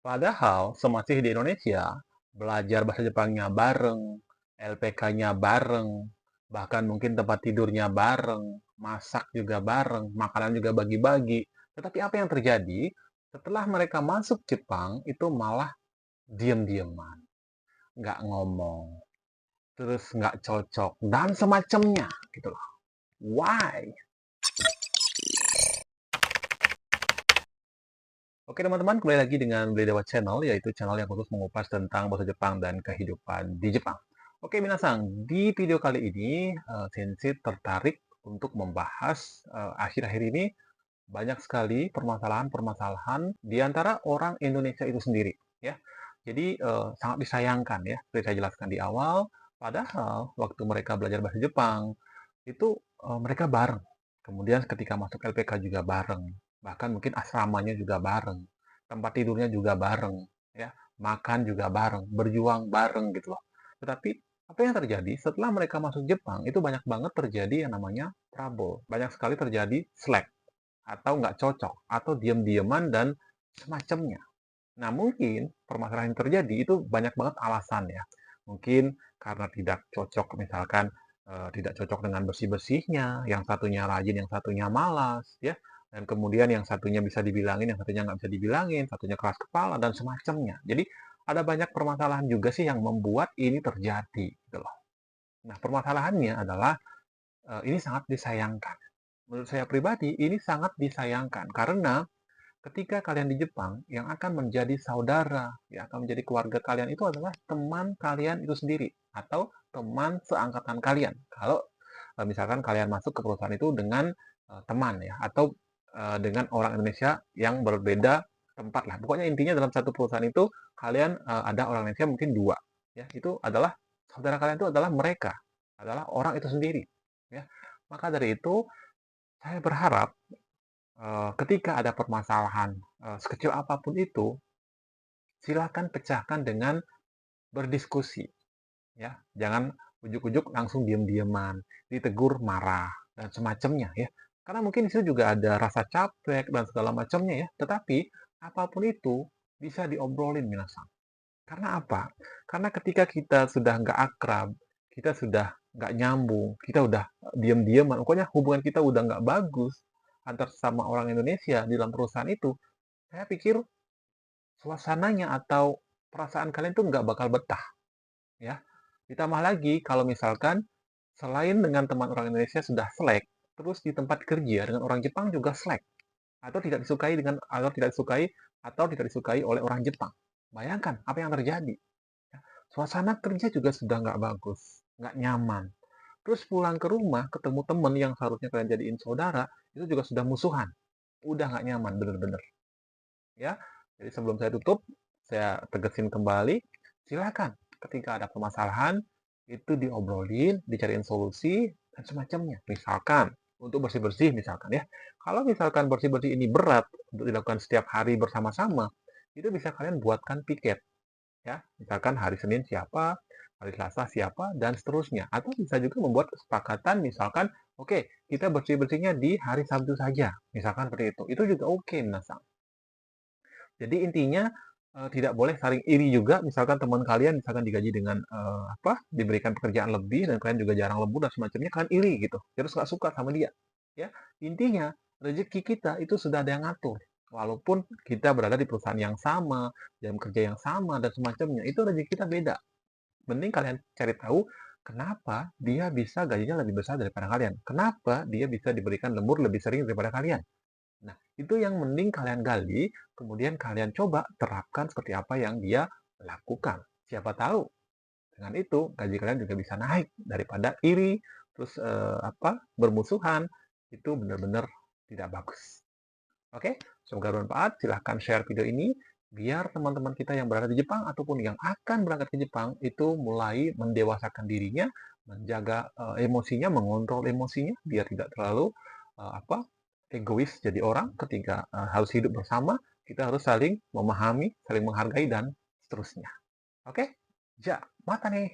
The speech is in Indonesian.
Padahal semasih di Indonesia, belajar bahasa Jepangnya bareng, LPK-nya bareng, bahkan mungkin tempat tidurnya bareng, masak juga bareng, makanan juga bagi-bagi. Tetapi apa yang terjadi? Setelah mereka masuk Jepang, itu malah diem-dieman, nggak ngomong, terus nggak cocok, dan semacamnya gitu loh. Why? Oke teman-teman, kembali lagi dengan Beli Dewa Channel, yaitu channel yang khusus mengupas tentang bahasa Jepang dan kehidupan di Jepang. Oke minasang, di video kali ini Sensei tertarik untuk membahas akhir-akhir ini banyak sekali permasalahan-permasalahan di antara orang Indonesia itu sendiri, ya. Jadi sangat disayangkan ya, seperti saya jelaskan di awal, padahal waktu mereka belajar bahasa Jepang itu mereka bareng. Kemudian ketika masuk LPK juga bareng, bahkan mungkin asramanya juga bareng, tempat tidurnya juga bareng, ya, makan juga bareng, berjuang bareng gitu loh. Tetapi apa yang terjadi setelah mereka masuk Jepang itu banyak banget terjadi yang namanya trouble, banyak sekali terjadi slack atau nggak cocok atau diam-diaman dan semacamnya. Nah, mungkin permasalahan yang terjadi itu banyak banget alasan ya. Mungkin karena tidak cocok, misalkan tidak cocok dengan bersih-bersihnya, yang satunya rajin, yang satunya malas, ya. Dan kemudian yang satunya bisa dibilangin, yang satunya nggak bisa dibilangin, satunya keras kepala, dan semacamnya. Jadi, ada banyak permasalahan juga sih yang membuat ini terjadi, gitu loh. Nah, permasalahannya adalah ini sangat disayangkan. Menurut saya pribadi, ini sangat disayangkan karena ketika kalian di Jepang, yang akan menjadi saudara, yang akan menjadi keluarga kalian itu adalah teman kalian itu sendiri atau teman seangkatan kalian. Kalau misalkan kalian masuk ke perusahaan itu dengan teman ya atau dengan orang Indonesia yang berbeda tempat lah. Pokoknya intinya dalam satu perusahaan itu kalian ada orang Indonesia mungkin dua, ya itu adalah saudara kalian itu adalah mereka, adalah orang itu sendiri, ya. Maka dari itu saya berharap ketika ada permasalahan sekecil apapun itu, silakan pecahkan dengan berdiskusi, ya. Jangan ujuk-ujuk langsung diam-diaman, ditegur marah dan semacamnya ya. Karena mungkin di situ juga ada rasa capek dan segala macamnya ya. Tetapi apapun itu bisa diobrolin minasan. Karena apa? Karena ketika kita sudah nggak akrab, kita sudah nggak nyambung, kita udah diam-diaman, pokoknya hubungan kita udah nggak bagus antar sama orang Indonesia di dalam perusahaan itu, saya pikir suasananya atau perasaan kalian tuh nggak bakal betah, ya. Ditambah lagi kalau misalkan selain dengan teman orang Indonesia sudah selek, terus di tempat kerja dengan orang Jepang juga selek, atau tidak disukai oleh orang Jepang. Bayangkan apa yang terjadi. Ya. Suasana kerja juga sudah nggak bagus, nggak nyaman. Terus pulang ke rumah ketemu teman yang seharusnya kalian jadiin saudara, itu juga sudah musuhan. Udah nggak nyaman, bener-bener. Ya, jadi sebelum saya tutup, saya tegesin kembali, silakan ketika ada permasalahan itu diobrolin, dicariin solusi dan semacamnya. Misalkan untuk bersih-bersih misalkan ya. Kalau misalkan bersih-bersih ini berat untuk dilakukan setiap hari bersama-sama, itu bisa kalian buatkan piket ya. Misalkan hari Senin siapa, hari Selasa siapa dan seterusnya. Atau bisa juga membuat kesepakatan misalkan oke, kita bersih-bersihnya di hari Sabtu saja. Misalkan seperti itu. Itu juga oke, Minasang. Jadi intinya tidak boleh saling iri juga. Misalkan teman kalian misalkan digaji dengan diberikan pekerjaan lebih dan kalian juga jarang lembur dan semacamnya, kalian iri gitu. Terus nggak suka sama dia. Ya, intinya rezeki kita itu sudah ada yang ngatur. Walaupun kita berada di perusahaan yang sama, jam kerja yang sama dan semacamnya, itu rezeki kita beda. Mending kalian cari tahu kenapa dia bisa gajinya lebih besar daripada kalian. Kenapa dia bisa diberikan lembur lebih sering daripada kalian. Nah, itu yang mending kalian gali, kemudian kalian coba terapkan seperti apa yang dia lakukan. Siapa tahu dengan itu gaji kalian juga bisa naik daripada iri, terus bermusuhan, itu benar-benar tidak bagus. Oke, semoga bermanfaat. Silahkan share video ini biar teman-teman kita yang berada di Jepang ataupun yang akan berangkat ke Jepang itu mulai mendewasakan dirinya, menjaga emosinya, mengontrol emosinya biar tidak terlalu egois jadi orang ketika harus hidup bersama, kita harus saling memahami, saling menghargai dan seterusnya. Oke? Ja, mata nih.